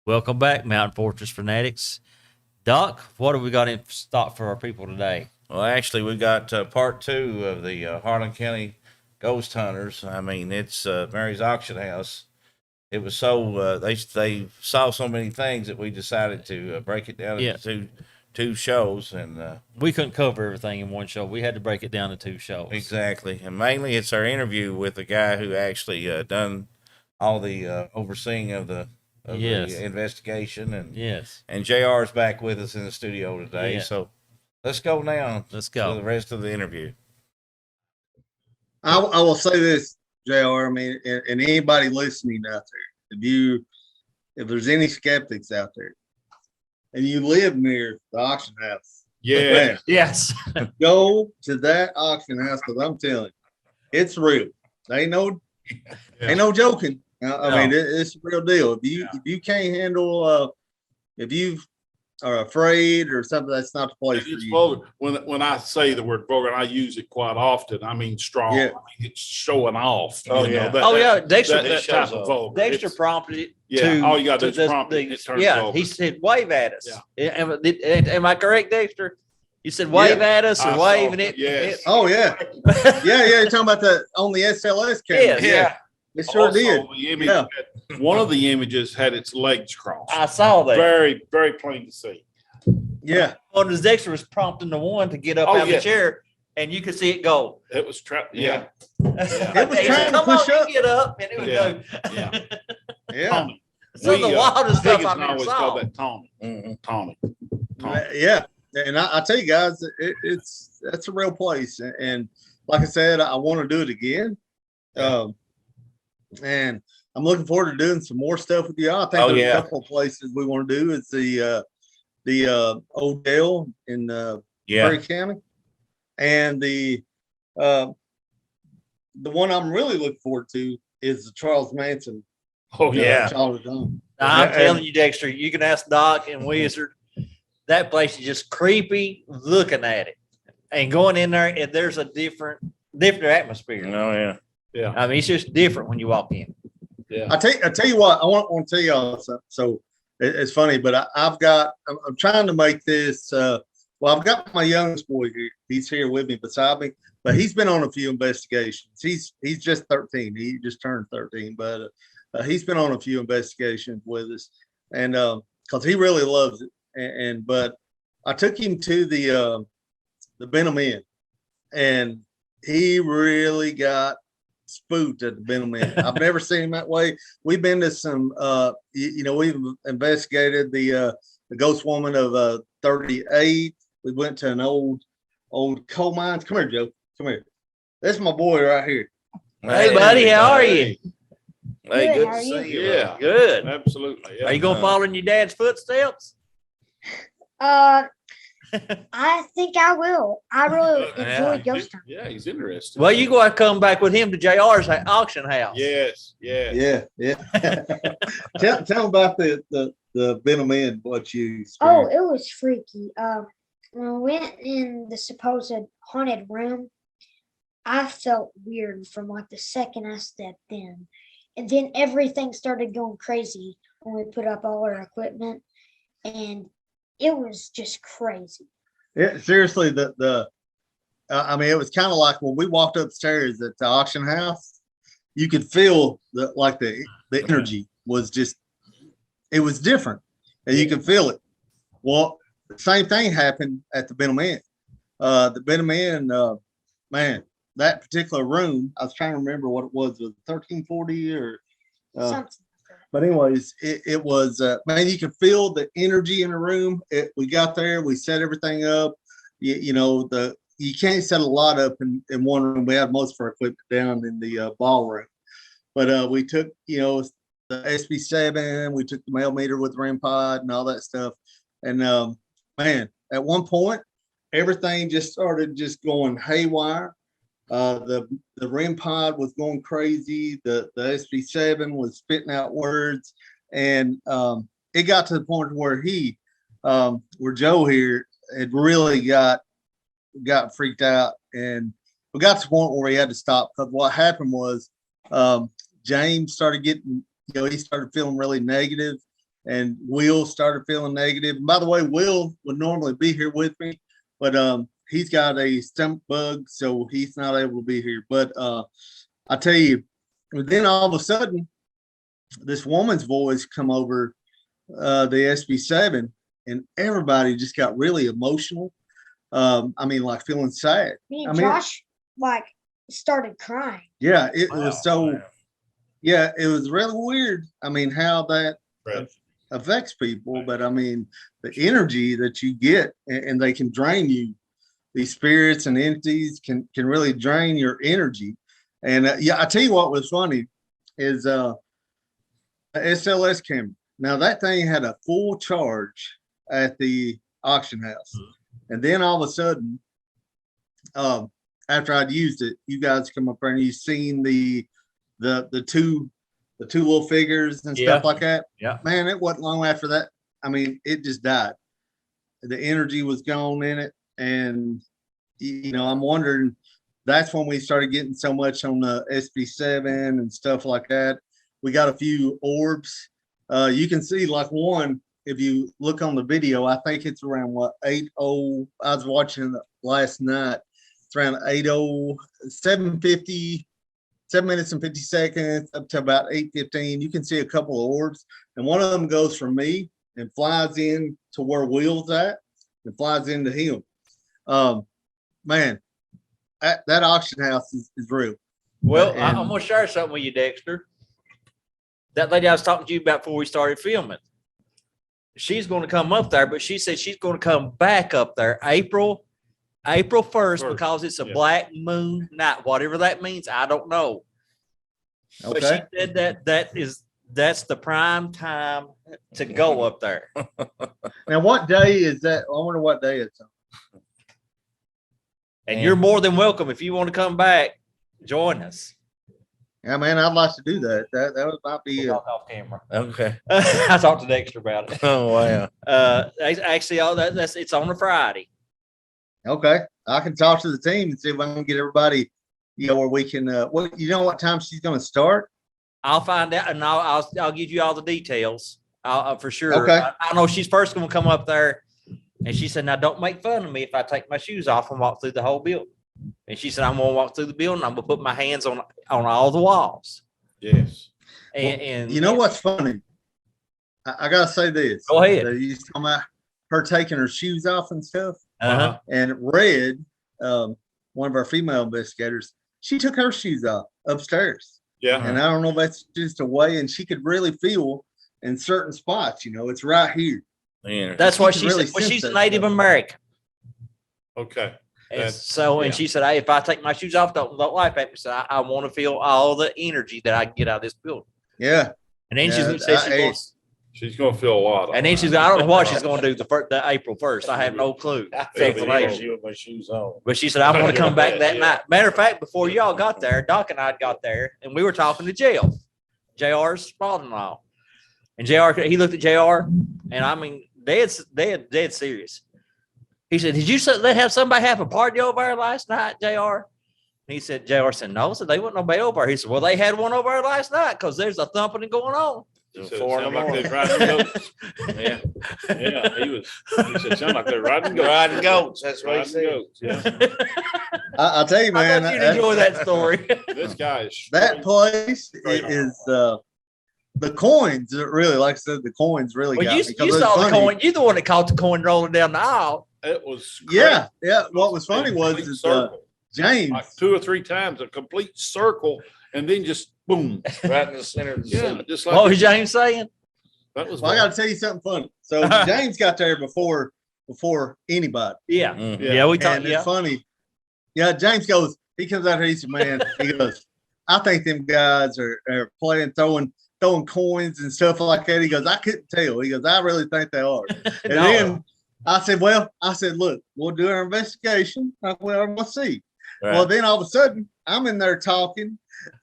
Welcome back, Mountain Fortress Fanatics. Doc, what have we got in stock for our people today? Well, actually, we got part two of the Harlan County Ghost Hunters. I mean, it's Mary's Auction House. It was so they saw so many things that we decided to break it down into two shows, and we couldn't cover everything in one show. We had to break it down to two shows. Exactly, and mainly it's our interview with the guy who actually done all the overseeing of the investigation, and JR is back with us in the studio today. So let's go now. Let's go to the rest of the interview. I will say this, JR. I mean, and anybody listening out there, if there's any skeptics out there, and you live near the auction house, yes, go to that auction house because I'm telling you, it's real. Ain't no joking. I mean, it's a real deal. If you can't handle, if you are afraid or something, that's not the place for you. Vulgar. When I say the word vulgar, I use it quite often. I mean strong. Yeah. I mean, it's showing off. Dexter. Dexter prompted it. Yeah. All you got to do is prompt it. It turns vulgar. He said, "Wave at us." Yeah. Am I correct, Dexter? You said wave at us or wave, and it. Yes. Oh yeah. yeah. You're talking about on the SLS camera. Yeah. It sure also, did. The image one of the images had its legs crossed. I saw that. Very, very plain to see. Yeah. Well, the Dexter was prompting the one to get up out of the chair, and you could see it go. It was trapped. It was trying to push up. Get up, and it would go. Yeah. Tommy. So the wildest stuff I've ever always saw. call that Tommy. Mm-hmm. Tommy. Yeah. And I tell you guys, that's a real place. And like I said, I want to do it again. And I'm looking forward to doing some more stuff with you. I think there's a couple of places we want to do. It's the Old Dale in Perry County, and the one I'm really looking forward to is the Charles Manson. Oh yeah, I'm telling you, Dexter, you can ask Doc and Wizard. That place is just creepy looking at it, and going in there, and there's a different atmosphere. Oh yeah. Yeah, I mean, it's just different when you walk in. Yeah, I tell you what, I want to tell y'all something. So it's funny, but I'm trying to make this. Well, I've got my youngest boy here. He's here with me beside me, but he's been on a few investigations. He's just 13. He just turned 13, but he's been on a few investigations with us, and because he really loves it. But I took him to the Benham Inn, and he really got spooked at the Benham Inn. I've never seen him that way. We've been to some, we've investigated the ghost woman of 38. We went to an old coal mines. Come here, Joe. Come here. That's my boy right here. Hey, buddy, how are you? Hey, good to see you. Yeah, good. Absolutely. Yeah. Are you gonna follow in your dad's footsteps? I think I will. I really enjoy ghost hunting. Yeah, he's interested. Well, you got to come back with him to JR's auction house. Yes. Yeah. tell them about the Benham Inn, what you experienced. Oh, it was freaky. When we went in the supposed haunted room, I felt weird from like the second I stepped in. And then everything started going crazy when we put up all our equipment. And it was just crazy. Yeah, seriously, I mean, it was kind of like when we walked upstairs at the auction house, you could feel the energy was just, it was different, and you could feel it. Well, the same thing happened at the Benham Inn. The Benham Inn, man, that particular room, I was trying to remember what it was 1340 or Something. But anyways, it was, man, you could feel the energy in the room. We got there, we set everything up. You can't set a lot up in one room. We had most of our equipment down in the ballroom. But we took, the SB7, we took the mail meter with the REM pod and all that stuff. And man, at one point, everything just started just going haywire. The REM pod was going crazy. The SB7 was spitting out words, and it got to the point where where Joe here had really got freaked out, and we got to the point where he had to stop. Because what happened was James started getting, he started feeling really negative, and Will started feeling negative. And by the way, Will would normally be here with me, but he's got a stomach bug, so he's not able to be here. But I tell you, then all of a sudden, this woman's voice come over the SB7, and everybody just got really emotional. I mean, like feeling sad. Me I and mean, Josh like started crying. Yeah, it Wow, was so. wow. Yeah, it was really weird. I mean, how that Right. affects people, but I mean, the energy that you get, and they can drain you. These spirits and entities can really drain your energy. And yeah, I tell you what was funny is a SLS camera. Now that thing had a full charge at the auction house, and then all of a sudden, after I'd used it, you guys come up there and you seen the two little figures and Yeah. stuff like that. Yeah. Man, it wasn't long after that. I mean, it just died. The energy was gone in it, and you know, I'm wondering. That's when we started getting so much on the SB7 and stuff like that. We got a few orbs. You can see like one, if you look on the video, I think it's around what 80. I was watching it last night. It's around 7:50, 7 minutes and 50 seconds up to about 8:15. You can see a couple of orbs, and one of them goes from me and flies in to where Will's at and flies into him. Man, that auction house is real. Well, And- I'm gonna share something with you, Dexter. That lady I was talking to you about before we started filming, she's going to come up there, but she said she's going to come back up there April 1st First, because it's a yeah. black moon night, whatever that means. I don't know. But Okay. she said that's the prime time to go up there. Now, what day is that? I wonder what day it's on. And you're more than welcome if you want to come back, join us. Yeah, man, I'd like to do that. That might be. We'll talk off camera. Okay. I talked to Dexter about it. Oh, wow. Actually, all that's it's on a Friday. Okay, I can talk to the team and see if I can get everybody. You know, where we can. What you know? What time she's going to start? I'll find out, and I'll give you all the details. I'll for sure. Okay. I know she's first going to come up there, and she said, "Now don't make fun of me if I take my shoes off and walk through the whole building." And she said, "I'm going to walk through the building. I'm going to put my hands on all the walls." Yes. And You know what's funny? I gotta say this. Go ahead. You talking about her taking her shoes off and stuff. Uh-huh. And Red, one of our female investigators, she took her shoes off upstairs. Yeah. And I don't know if that's just a way, and she could really feel in certain spots, you know, it's right here. Yeah. That's what She she can really said. Well, sense she's a that Native stuff. American. Okay. And That's- so, and yeah. she said, "Hey, if I take my shoes off, don't laugh at me." So I want to feel all the energy that I can get out of this building. Yeah. And then Yeah, she's said she's hey. going, She's gonna feel a lot. and then she's, I don't know what she's going to do the April 1st. I have no clue. Explanation. with my shoes on. But she said, "I want to come back that Yeah. night." Matter of fact, before y'all got there, Doc and I got there, and we were talking to JR's father-in-law. And JR, he looked at JR, and I mean, dead serious. He said, "Did you have somebody have a party over there last night, JR?" He said, JR said, "No." So they wasn't nobody over there. He said, "Well, they had one over there last night because there's a thumping going on." He said, it 4 in the sounded like they morning. riding goats. Yeah. Yeah, he said, sound like they're riding goats. Riding goats. That's what he Riding said. goats, yeah. I'll tell you, I man. thought you'd enjoy that story. This guy is. That place Straight on. is the coins. Really, like I said, the coins really Well, got you me. 'Cause you it's saw the funny. coin. You the one that caught the coin rolling down the aisle. It was. Yeah, yeah. great. What was funny A was complete is, circle. James. Like 2 or 3 times, a complete circle, and then just boom. Right in the center of the Yeah, seat. just What like was James saying? that was. Well, I got to tell you something funny. So James got there before anybody, Yeah, Mhm. yeah, we talked. and Yeah, it's funny. Yeah, James goes. He comes out here. He said, "Man," he goes, "I think them guys are playing throwing coins and stuff like that." He goes, "I couldn't tell." He goes, "I really think they are." And No. then I said, "Look, we'll do our investigation. We'll see." Right. Well, then all of a sudden, I'm in there talking,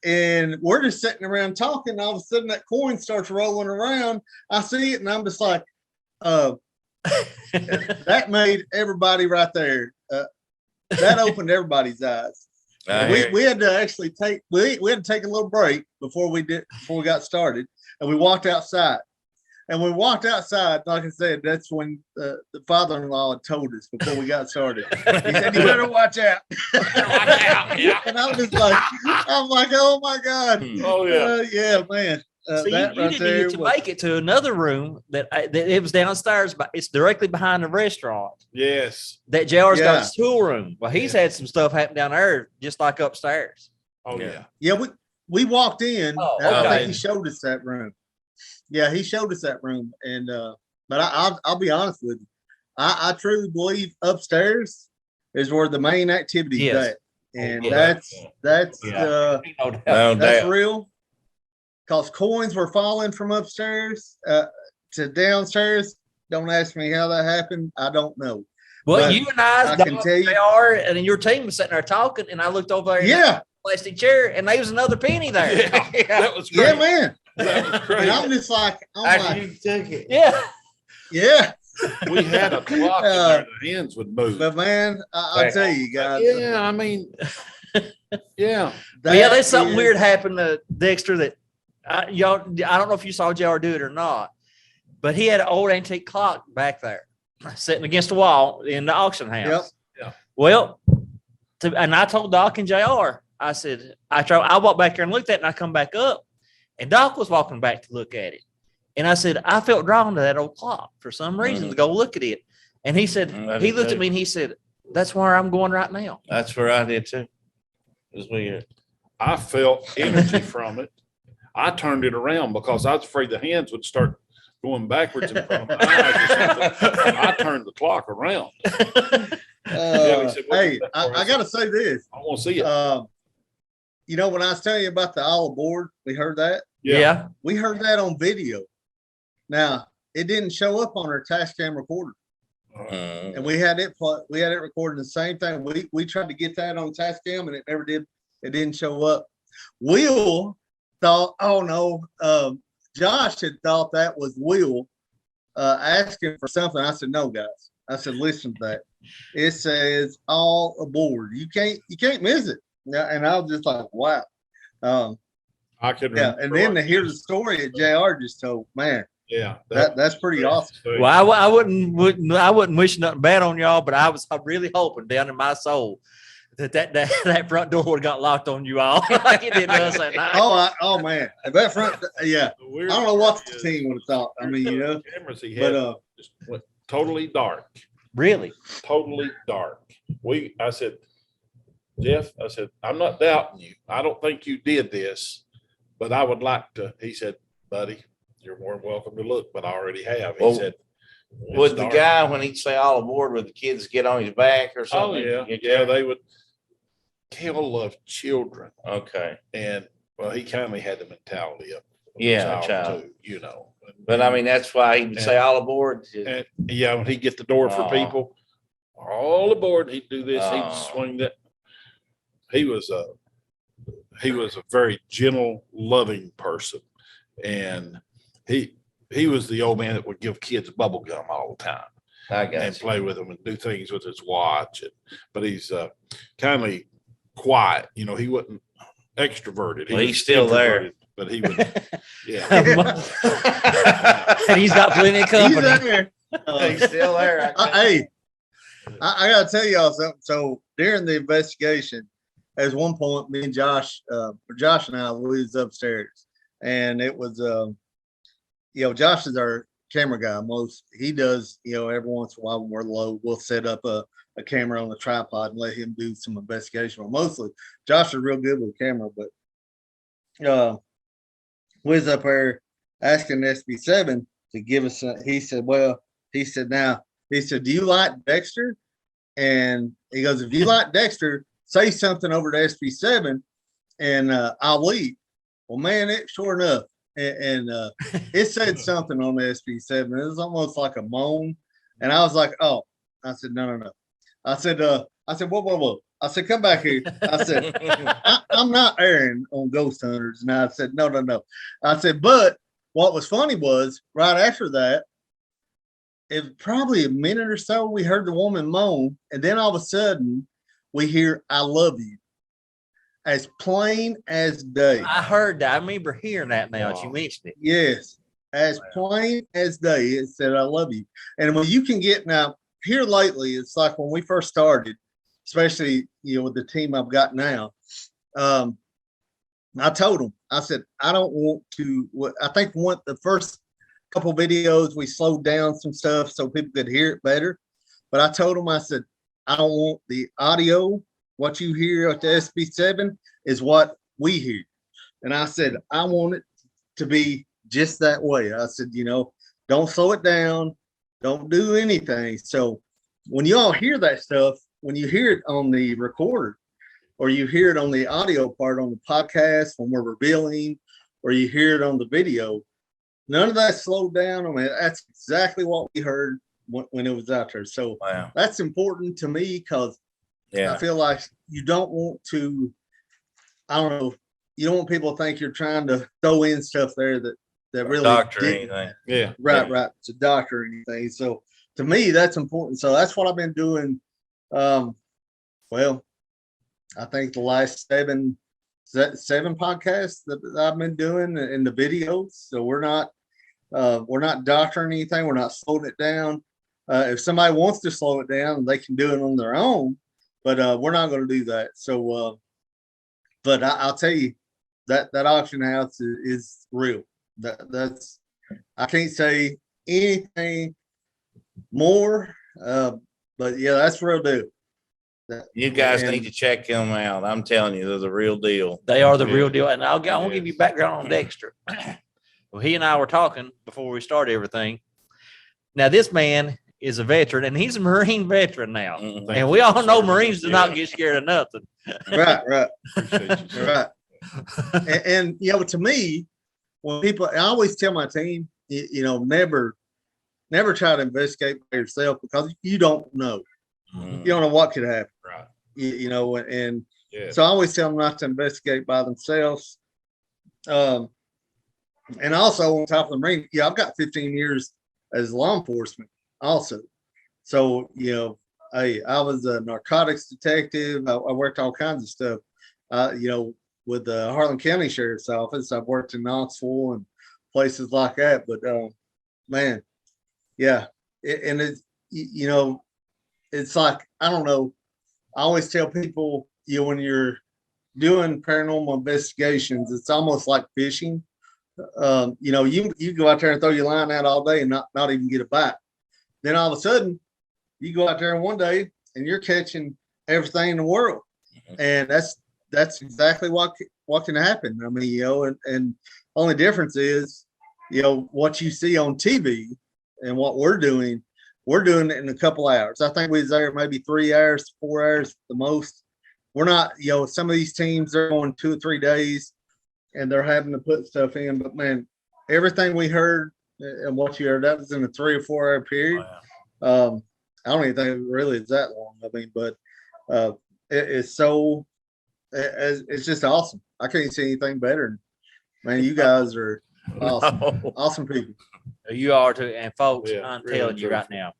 and we're just sitting around talking. And all of a sudden, that coin starts rolling around. I see it, and I'm just like, that made everybody right there. That opened everybody's eyes. I hear We you. had to actually take we had to take a little break before we got started, and we walked outside. And we walked outside. Like I said, that's when the father-in-law had told us before we got started. He said, "You better watch out." Yeah. And I'm just like, oh my God. Oh, yeah. Yeah, man. See, That you right didn't there get to was- make it to another room that it was downstairs, but it's directly behind the restaurant. Yes. That JR's got Yeah. his tool room. Well, he's Yeah. had some stuff happen down there, just like upstairs. Oh, Yeah. yeah. Yeah, we walked in. Oh, and I okay. think he showed us that room. Yeah, he showed us that room. And but I'll be honest with you. I truly believe upstairs is where the main activity is Yes. at. And Yeah. that's Yeah. uh No doubt. No that's doubt. real. Cause coins were falling from upstairs to downstairs. Don't ask me how that happened. I don't know. Well, But you and I, I can Doc, tell you- JR, and then your team was sitting there talking, and I looked over there in that Yeah, plastic chair, and there was another penny there. Yeah. That was yeah, great. man. That was And great. I'm just like, After you took it. Yeah. yeah. We had a clock in there. The hands would move. But man, I tell you guys, Yeah. I mean, yeah. But yeah, that there's something is- weird happened to Dexter that I don't know if you saw JR do it or not, but he had an old antique clock back there sitting against the wall in the auction house. Yep. Yeah. Well, and I told Doc and JR, I said, I walked back there and looked at it, and I come back up, and Doc was walking back to look at it. And I said, I felt drawn to that old clock for some reason to go look at it. And he said, I he did looked too. at me and he said, that's where I'm going right now. That's where I did too. It was weird. I felt energy from it. I turned it around because I was afraid the hands would start going backwards in front of my eyes or something. I turned the clock around. Yeah, he said, "What hey, is that for?" I gotta say this. I want to see it. You know, when I was telling you about the all aboard, we heard that. Yeah. We heard that on video. Now it didn't show up on our task cam recorder, and we had it recording the same thing. We tried to get that on task cam, and it never did. It didn't show up. Will thought, oh no, Josh had thought that was Will asking for something. I said, no, guys. I said, listen to that. It says all aboard. You can't miss it. Yeah, and I was just like, wow. I could. Yeah, and then to hear the story that JR just told, man, Yeah, that's pretty awesome. Well, I wouldn't wish nothing bad on y'all, but I'm really hoping down in my soul that front door would have got locked on you all like it did us that night. Oh man, that front, yeah. I don't know what the team would have thought. I mean, you know, cameras he had but just went totally dark, Really? totally dark. I said, Jeff, I said, I'm not doubting you. I don't think you did this, but I would like to. He said, buddy, you're more than welcome to look, but I already have. He Well, said, "It's Would the dark." guy, when he'd say all aboard, would the kids get on his back or Oh something? yeah, You yeah, care? they would. Kel loved children, Okay. and well, he kind of had the mentality of a Yeah, child. too, you know. But I mean, that's why he would say all aboard. And yeah, when he'd get the door for Oh. people, all aboard, he'd do this, he'd Oh. swing that. He was a very gentle, loving person. And he was the old man that would give kids bubble gum all the time I and got you. play with them and do things with his watch. But he's kind of quiet, you know, he wasn't extroverted. Well, was he's still there. introverted, but he would, yeah. And he's got plenty of he's company. there. He's still there. Hey, I gotta tell y'all something. So during the investigation, at one point, me and Josh and I, we was upstairs, and it was, Josh is our camera guy. He does, every once in a while when we're low, we'll set up a camera on the tripod and let him do some investigation. Well, mostly, Josh is real good with the camera, but we was up there asking SB7 to give us. He said, do you like Dexter? And he goes, if you like Dexter, say something over to SB7 and I'll leave. Well, man, it sure enough. And it said something on the SB7. It was almost like a moan. And I was like, oh, I said, no. I said, whoa. I said, come back here. I said, I'm not airing on Ghost Hunters. And I said, no. I said, but what was funny was right after that, it probably a minute or so, we heard the woman moan, and then all of a sudden we hear "I love you," as plain as day. I heard that. I remember hearing that now that you mentioned it. Yes, as plain as day. It said, "I love you." And when you can get now here lately, it's like when we first started, especially with the team I've got now. I told them, I said, I don't want to. I think the first couple videos we slowed down some stuff so people could hear it better. But I told them, I said, I don't want the audio. What you hear at the SB7 is what we hear. And I said, I want it to be just that way. I said, don't slow it down. Don't do anything. So when you all hear that stuff, when you hear it on the recorder or you hear it on the audio part on the podcast when we're revealing, or you hear it on the video, none of that slowed down. I mean, that's exactly what we heard when it was out there. So that's important to me because I feel like you don't want to, I don't know, you don't want people to think you're trying to throw in stuff there that really doctor anything. Yeah. Right. It's a doctor or anything. So to me, that's important. So that's what I've been doing. Well, I think the last seven podcasts that I've been doing in the videos. So we're not doctoring anything. We're not slowing it down. If somebody wants to slow it down, they can do it on their own, but we're not going to do that. So, but I'll tell you that auction house is real. That's I can't say anything more. But yeah, that's real deal. You guys need to check them out. I'm telling you, they're the real deal. They are the real deal. And I won't give you background on Dexter. Well, he and I were talking before we started everything. Now, this man is a veteran, and he's a Marine veteran now. Mm-hmm. And we all know Marines do not get scared of nothing. Right. Appreciate you. Right. And to me, when people, I always tell my team, never try to investigate by yourself because you don't know. You don't know what could happen. Right. And so I always tell them not to investigate by themselves. And also on top of the Marine, I've got 15 years as law enforcement also. So, I was a narcotics detective. I worked all kinds of stuff, with the Harlan County Sheriff's Office. I've worked in Knoxville and places like that. But, man, yeah. And it's, it's like, I don't know. I always tell people, when you're doing paranormal investigations, it's almost like fishing. You go out there and throw your line out all day and not even get a bite. Then all of a sudden, you go out there in one day and you're catching everything in the world, and that's exactly what can happen. I mean, and only difference is, what you see on TV and what we're doing it in a couple hours. I think we was there maybe 3 hours, 4 hours the most. We're not, some of these teams, they're going 2 or 3 days and they're having to put stuff in. But man, everything we heard and what you heard, that was in a 3 or 4 hour period. Wow. I don't even think it really is that long. I mean, but it's so, it's just awesome. I can't see anything better. Man, you guys are awesome. Awesome people. You are too, and folks, I'm really telling you right now,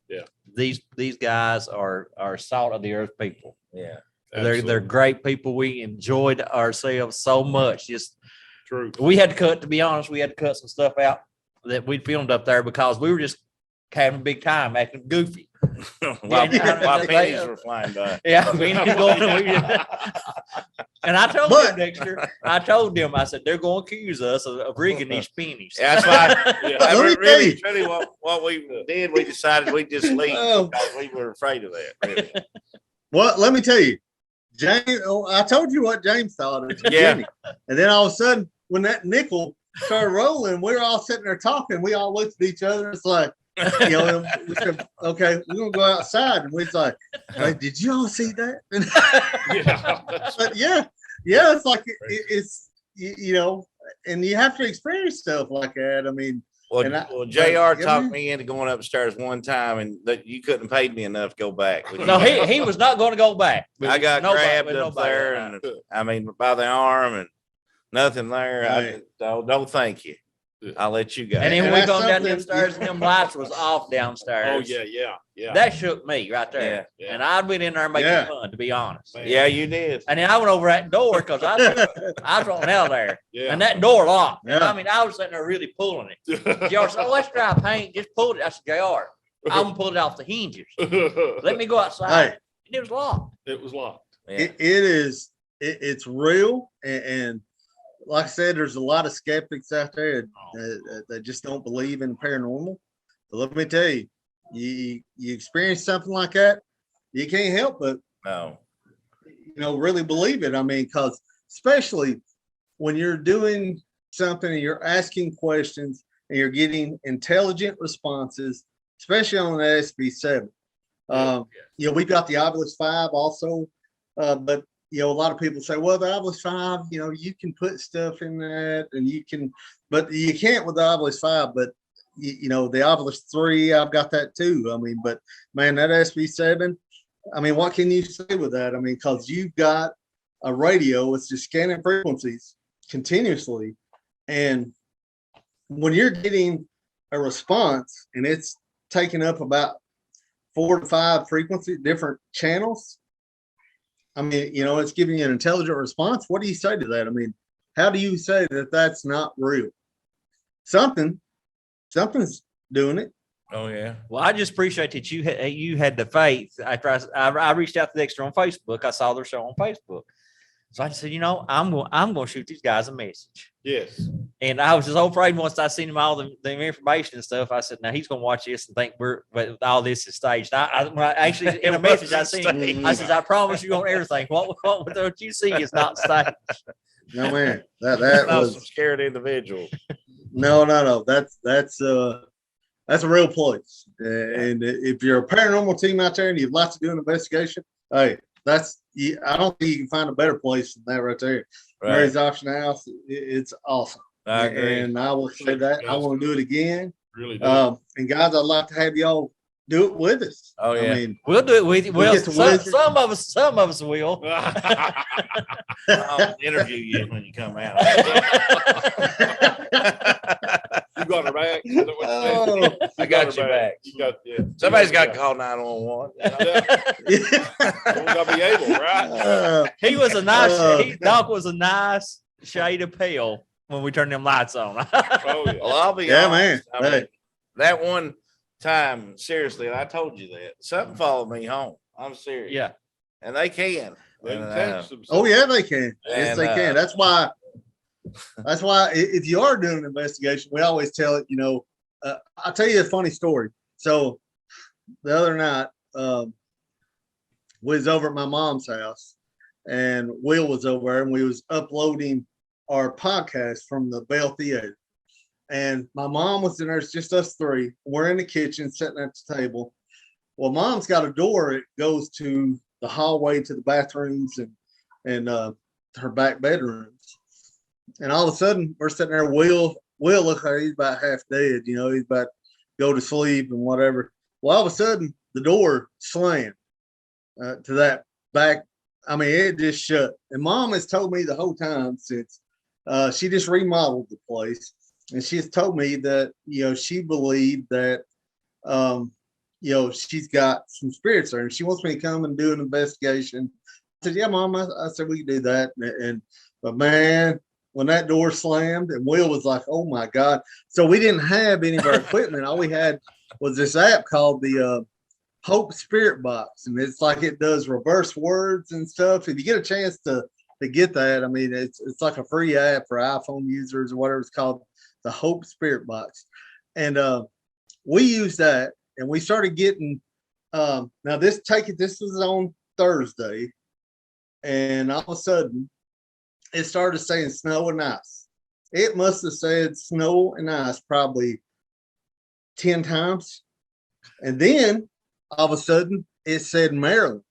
these guys are salt of the earth people. Yeah, they're great people. We enjoyed ourselves so much. Just true. We had to cut some stuff out that we filmed up there because we were just having a big time acting goofy. While pennies were flying by. Yeah, pennies going. And I told them, Dexter, I said, they're going to accuse us of rigging these pennies. That's why. Really, what we did, we decided we'd just leave because we were afraid of that. Really. Well, let me tell you, James, I told you what James thought at the beginning. And then all of a sudden, when that nickel started rolling, we were all sitting there talking. We all looked at each other. It's like, we said, okay, we're going to go outside. And we was like, did you all see that? But it's like, it's, and you have to experience stuff like that. I mean, JR talked me into going upstairs one time and that you couldn't pay me enough to go back. No, he was not going to go back. I got grabbed up there and by the arm and nothing there. No, thank you. I'll let you go. And then And when we that's come down something- them stairs and them lights was off downstairs. Oh, yeah. That shook me right there. Yeah. And I'd been in there making Yeah. fun, to be honest. Man. Yeah, you did. And then I went over that door because I was running out of there. Yeah. And that door locked. And Yeah. I mean, I was sitting there really pulling it. JR said, oh, let's try paint. Just pull it. I said, JR, I'm gonna pull it off the hinges. Let me go outside. Hey. And it was locked. It was locked. Yeah. It's real. And like I said, there's a lot of skeptics out there that just don't believe in paranormal. But let me tell you, you experience something like that, you can't help but, No. really believe it. I mean, because especially when you're doing something and you're asking questions and you're getting intelligent responses, especially on the SB7. We've got the Obelisk 5 also, but a lot of people say, well, the Obelisk 5, you can put stuff in that and but you can't with the Obelisk 5, but the Obelisk 3, I've got that too. I mean, but man, that SB7, I mean, what can you say with that? I mean, because you've got a radio, it's just scanning frequencies continuously. And when you're getting a response and it's taking up about 4 to 5 frequency, different channels, I mean, it's giving you an intelligent response. What do you say to that? I mean, how do you say that that's not real? Something's doing it. Oh yeah. Well, I just appreciate that you had the faith. After I reached out to Dexter on Facebook, I saw their show on Facebook. So I just said, I'm going to shoot these guys a message. Yes. And I was just so afraid once I seen him all the information and stuff. I said, now he's going to watch this and think but all this is staged. When I actually in a message I seen, I said, I promise you on everything. What you see is not staged. No, man, that That was was some scared individual. no. That's a real place. And if you're a paranormal team out there and you'd like to do an investigation, hey, I don't think you can find a better place than that right there. Right. Mary's Auction House, it's awesome. I agree. And I will say that I want to do it again. Really do. And guys, I'd like to have y'all do it with us. Oh, yeah. I mean, We'll do it with you. We'll Well, get the wizard. some of us will. I'll interview you when you come out. You got her back. Is that what you said? oh, I got her you back. You got, yeah. Somebody's You got to call 911. We gotta be able, right? He was a nice. Uh, Doc was a nice shade of pale when we turned them lights on. Oh, yeah. Well, I'll be Yeah, honest. man. I mean, Hey. that one time, seriously, I told you that something followed me home. I'm serious. Yeah. And they can. They can And, catch themselves. oh yeah, they can. Yes, And, they can. That's why if you are doing an investigation, we always tell it, I'll tell you a funny story. So the other night, we was over at my mom's house and Will was over there and we was uploading our podcast from the Bell Theater. And my mom was in there, it's just us three. We're in the kitchen sitting at the table. Well, mom's got a door, it goes to the hallway to the bathrooms and her back bedrooms. And all of a sudden, we're sitting there. Will look like he's about half dead. He's about to go to sleep and whatever. Well, all of a sudden, the door slammed to that back. I mean, it just shut. And Mom has told me the whole time since she just remodeled the place, and she has told me that she believed that she's got some spirits there, and she wants me to come and do an investigation. I said, "Yeah, Mom." I said we can do that, but man, when that door slammed and Will was like, "Oh my God." So we didn't have any of our equipment. All we had was this app called the Hope Spirit Box. And it's like it does reverse words and stuff. If you get a chance to get that, I mean, it's like a free app for iPhone users or whatever it's called, the Hope Spirit Box. And we used that and we started getting now this was on Thursday, and all of a sudden it started saying snow and ice. It must have said snow and ice probably 10 times. And then all of a sudden it said Maryland.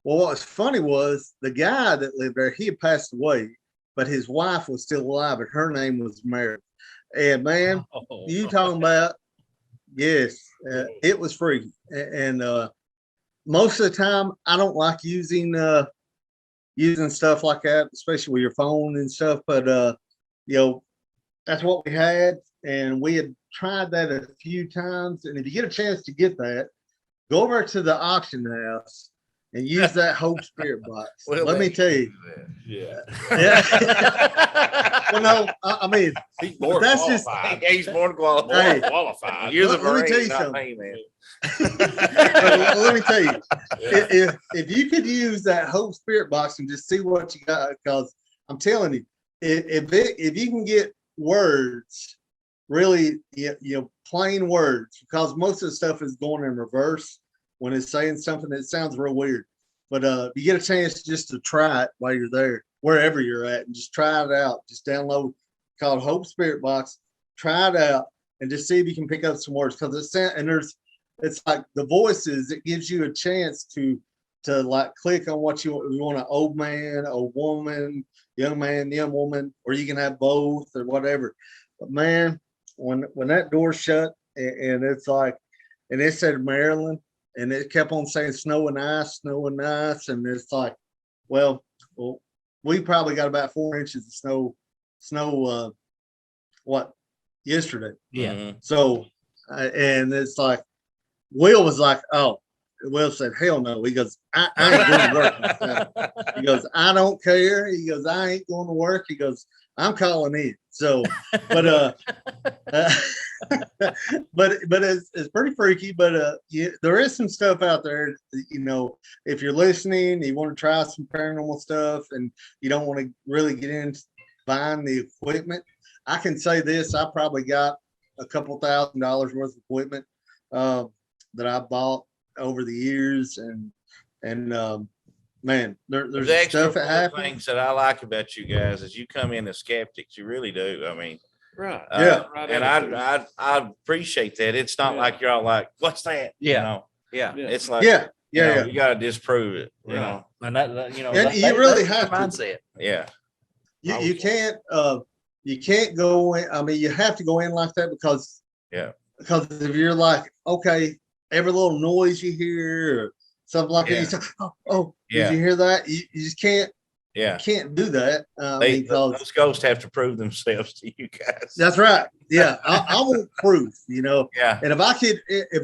Well, what was funny was the guy that lived there, he had passed away, but his wife was still alive and her name was Maryland. And man, you talking about, yes, it was freaky. And most of the time I don't like using stuff like that, especially with your phone and stuff. But that's what we had. and we had tried that a few times. And if you get a chance to get that, go over to the auction house and use that Hope Spirit box. Well, Let me tell you. Yeah. Yeah. Well, no, I mean, He's more That's just- qualified. He's more qualified. More Hey. qualified. You're the let me tell Marine, you not something. me, man. let me tell you, Yeah. if you could use that Hope Spirit box and just see what you got, because I'm telling you, if you can get words, really, plain words, because most of the stuff is going in reverse when it's saying something that sounds real weird. But if you get a chance just to try it while you're there, wherever you're at, and just try it out. Just download called Hope Spirit Box. Try it out and just see if you can pick up some words, because it's like the voices. It gives you a chance to like click on what you want, an old man, old woman, young man, young woman, or you can have both or whatever. But man, when that door shut and it's like, and it said Maryland, and it kept on saying snow and ice, and it's like, well, we probably got about 4 inches of snow, yesterday. Yeah. Mhm. So, and it's like, Will was like, oh, Will said, hell no. He goes, I ain't going to work myself. He goes, I don't care. He goes, I ain't going to work. He goes, I'm calling in. So, but but it's pretty freaky. But yeah, there is some stuff out there. If you're listening, you want to try some paranormal stuff, and you don't want to really get into buying the equipment. I can say this: I probably got a couple $1,000s worth of equipment that I bought over the years, and man, there's The extra stuff that cool happens. things that I like about you guys is you come in as skeptics. You really do. I mean, Right. Yeah. Right and attitude. I appreciate that. It's not Yeah. like you're all like, "What's that?" Yeah. You know, Yeah. Yeah. it's like, Yeah, you know, yeah. you got to disprove it. You Right. know, And that And you really have to. mindset. yeah, You can't go in. I mean, you have to go in like that because if you're like, okay, every little noise you hear or something like that, you say, oh, Yeah. did you hear that? You just can't do that because those ghosts have to prove themselves to you guys. that's right. Yeah, I want proof. Yeah, And if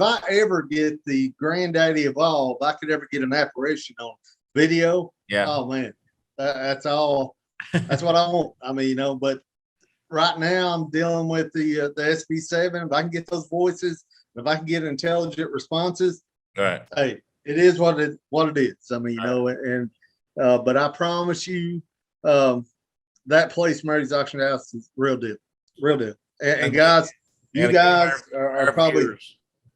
I ever get the granddaddy of all, if I could ever get an apparition on video, yeah. oh man, that's all. That's what I want. I mean, but right now I'm dealing with the SB7. If I can get those voices, if I can get intelligent responses, Right. hey, it is what it is. I mean, and but I promise you, that place, Mary's Auction House, is real deal. And guys, you And guys again, are probably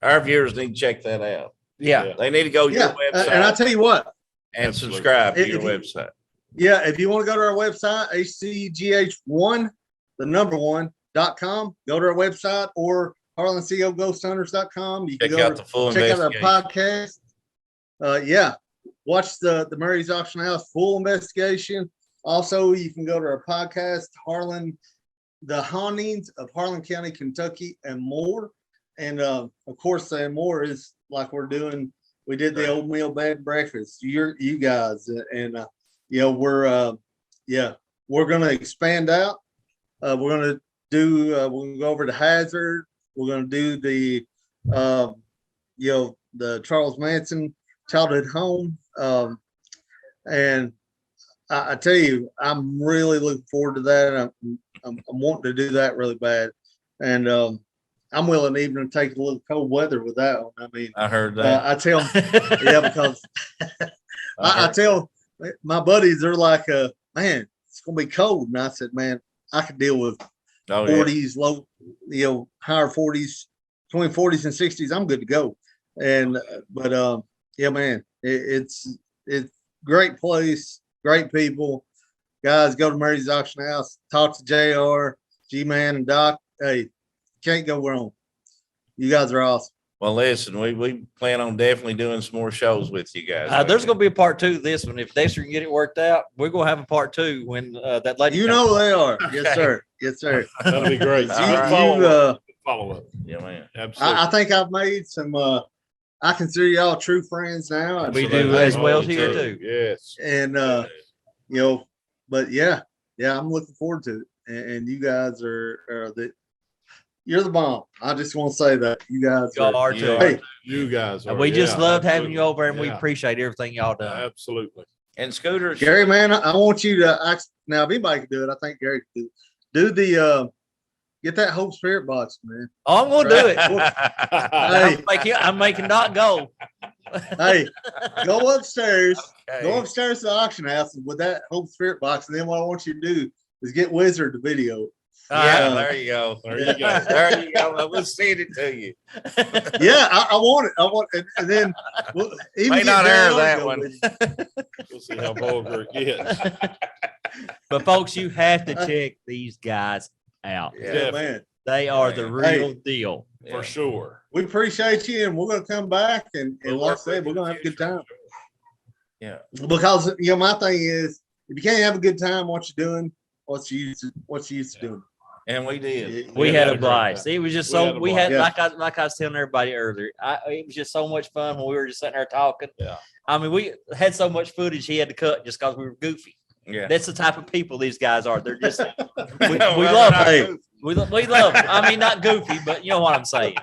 our viewers need to check that out. Yeah. They need to go to your website and I tell you what, and Absolutely. subscribe to If your you- website. yeah, if you want to go to our website, HCGH1, the number 1.com, go to our website, or HarlanCoGhostHunters.com. You can Check go out the full check out our investigation. podcast. Watch the Mary's Auction House full investigation. Also, you can go to our podcast, The Hauntings of Harlan County, Kentucky, and more. And of course, and more is like we did the oatmeal bed and breakfast. You guys, and we're going to expand out. We're going to do. We're going to go over to Hazard. We're going to do the Charles Manson childhood home. And I tell you, I'm really looking forward to that. I'm wanting to do that really bad, and I'm willing even to take a little cold weather with that one. I mean, I heard that. I tell because I tell my buddies, they're like, man, it's gonna be cold, and I said, man, I could deal with 40s, low, higher 40s, between 40s and 60s. I'm good to go. And but yeah, man, it's great place, great people. Guys, go to Mary's Auction House, talk to JR, G-Man, and Doc. Hey, can't go wrong. You guys are awesome. Well, listen, we plan on definitely doing some more shows with you guys. There's going to be a part 2 of this one. If Dexter can get it worked out, we're going to have a part 2 when that lady. You comes. know they are. Okay. Yes, sir. Yes, sir. That'll be great. All right. Follow up. Yeah, man. Absolutely. I think I've made some. I consider y'all true friends now. We Absolutely. do as well Me here too. too. Yes. And but yeah, I'm looking forward to it. And you guys are you're the bomb. I just want to say that you guys Y'all are you too. are. Hey, You guys are. And we just yeah, loved having you absolutely. over, and we Yeah, appreciate everything y'all done. absolutely. And Scooters. Gary, man, I want you to ask now. If anybody can do it, I think Gary can do the get that Hope Spirit box, man. Oh, I'm gonna do it. Hey, I'm making Doc go. hey, go upstairs. Okay. Go upstairs to the auction house with that Hope Spirit box, and then what I want you to do is get Wizard the video. Yeah, Uh, there you go. There you go. There you go. We'll send it to you. Yeah, I want it. I want it. And then we'll even May get not Gary air on to that go one. with you. We'll see how vulgar it gets. But folks, you have to check these guys out. Yeah. Yeah, man. They are the Hey. real deal. Yeah. For sure. We appreciate you, and we're gonna come back and We'll like I work said, with we're you gonna have a good for time. Yeah. Because my thing is, if you can't have a good time, what you doing? What you used to doing? And we did. We Yeah, had had a a great blast. time. It was just We had so a we had blast. like I was telling everybody earlier. It was just so much fun when we were just sitting there talking. Yeah. I mean, we had so much footage he had to cut just because we were goofy. Yeah. That's the type of people these guys are. They're just we Well, love not Hey. goofy. we love them. I mean, not goofy, but you know what I'm saying.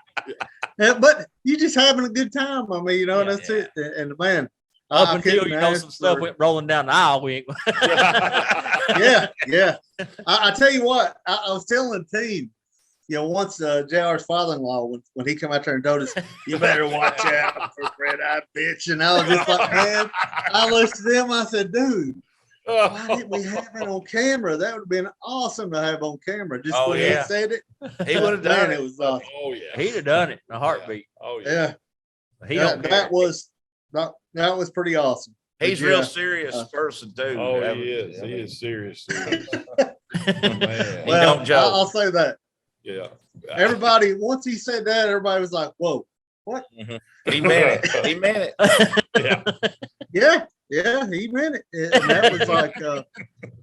Yeah, but you just having a good time. I mean, Yeah, that's it. And man, Up I until couldn't some ask stuff for- went rolling down the aisle. We ain't yeah. I tell you what, I was telling the team, once JR's father-in-law, when he come out there and told us, you better watch out for red-eyed bitch. And I was just like, man, I listened to him. I said, dude, why didn't we have it on camera? That would have been awesome to have on camera. Just Oh, when yeah. he said it, He would have done man, it. it was awesome. Oh yeah. he'd have done it in a heartbeat. Oh yeah. Yeah, He don't care. that was pretty awesome. He's But a real yeah, serious person too. Oh, I he mean, is. I He mean, is serious. serious. man, he Well, don't joke. I'll say that. Yeah. Everybody, once he said that, everybody was like, whoa. He meant it. He meant it. Yeah. Yeah, he meant it. And that was like,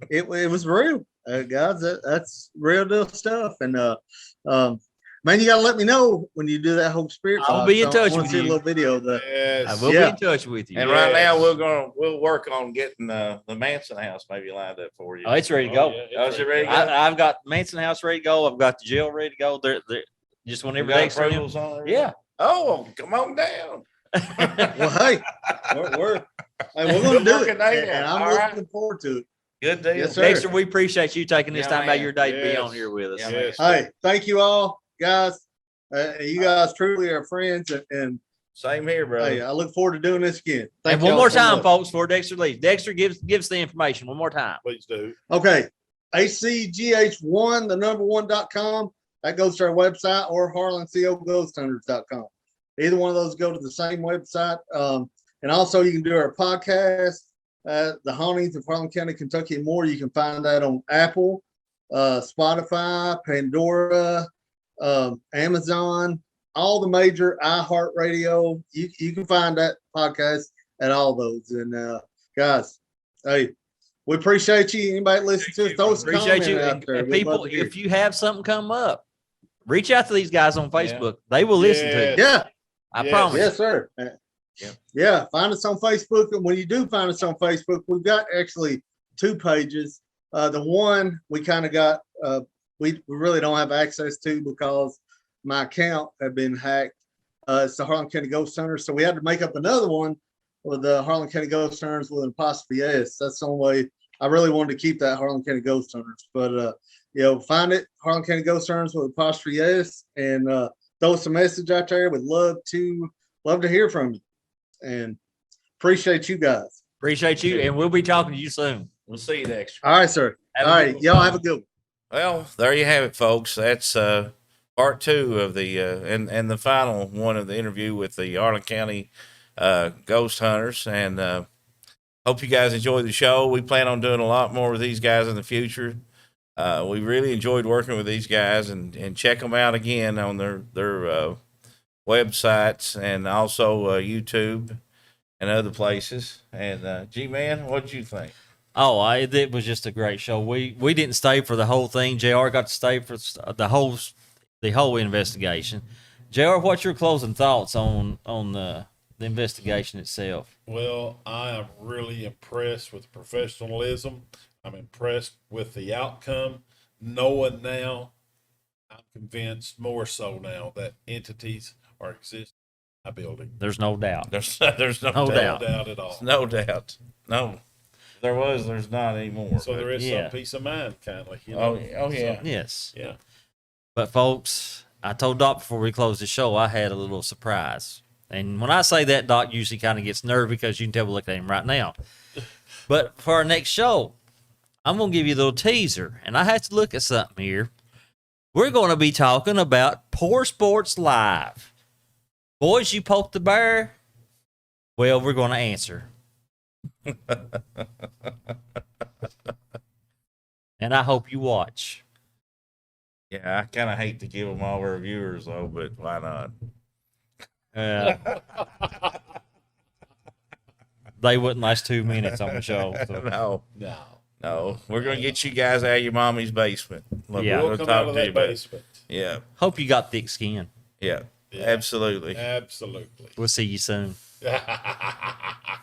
it was real, guys. That's real deal stuff. And man, you gotta let me know when you do that Hope Spirit. I'll box. be in I touch wanna with see a you. little video of that. I Yes. will Yeah. be in touch with you. And right now Yes. we'll work on getting the Manson house maybe lined up for you. Oh, it's ready to go. yeah, Oh, is it ready to go? I've got Manson House ready to go. I've got the jail ready to go. They're just You whenever got they extend them. approvals on it? Yeah. Oh, come on down. Well, hey, we're gonna do Working it, day and now. I'm All right. looking forward to it. Good deal. Yes, sir. Dexter, we appreciate you taking this Yeah, time out of man. your day to be Yes. on here with us. Yeah, Yes. Hey, thank you all, guys. You guys truly are friends, and Same here, brother. hey, I look forward to doing this again. Thank And one y'all more so time, much. folks, before Dexter leaves. Dexter gives the information one more time. Please do. Okay. ACGH1, the number 1.com. That goes to our website, or HarlanCOGhostHunters.com. Either one of those go to the same website. And also you can do our podcast, The Hauntings of Harlan County, Kentucky, and more. You can find that on Apple, Spotify, Pandora, Amazon, all the major iHeartRadio. You can find that podcast at all those. And guys, hey, we appreciate you. Anybody listen to us, throw us a Appreciate comment you. out And, there. and We'd love people, to hear if you have something come up, reach out to these guys on Facebook. They will listen to Yes. you. Yeah. I Yes. promise. Yes, sir. Yeah, find us on Facebook. And when you do find us on Facebook, we've got actually 2 pages. The one we kind of got, we really don't have access to because my account had been hacked. It's the Harlan County Ghost Hunters. So we had to make up another one with the Harlan County Ghost Hunters with an apostrophe S. That's the only way. I really wanted to keep that Harlan County Ghost Hunters. But, find it, Harlan County Ghost Hunters with apostrophe S, and throw us a message out there. We'd love to hear from you. And appreciate you guys. Appreciate you. And we'll be talking to you soon. We'll see you next. All right, sir. Have a All good right. one. Y'all have a good one. Well, there you have it, folks. That's part 2 of the and the final one of the interview with the Harlan County Ghost Hunters. And hope you guys enjoyed the show. We plan on doing a lot more with these guys in the future. We really enjoyed working with these guys, and check them out again on their websites and also YouTube and other places. And G-Man, what'd you think? Oh, it was just a great show. We didn't stay for the whole thing. JR got to stay for the whole investigation. JR, what's your closing thoughts on the investigation itself? Well, I am really impressed with professionalism. I'm impressed with the outcome, knowing now I'm convinced more so now that entities are existing in my building. There's no doubt. There's No no No doubt. doubt at all. No doubt. No. There was, there's not anymore. So there is Yeah. some peace of mind, kindly. You know? Oh, yeah. So, Yes. yeah. But folks, I told Doc before we closed the show, I had a little surprise. And when I say that, Doc usually kind of gets nervous because you can tell we look at him right now. But for our next show, I'm going to give you a little teaser. And I have to look at something here. We're going to be talking about Poor Sports Live. Boys, you poked the bear? Well, we're going to answer. And I hope you watch. Yeah, I kind of hate to give them all our viewers, though, but why not? They wouldn't last 2 minutes on the show. So. No. We're going to get you guys out of your mommy's basement. Look, Yeah. we're We'll gonna come out talk of to you that about it. basement. Yeah. Hope you got thick skin. Yeah. Yeah. Absolutely. Absolutely. We'll see you soon.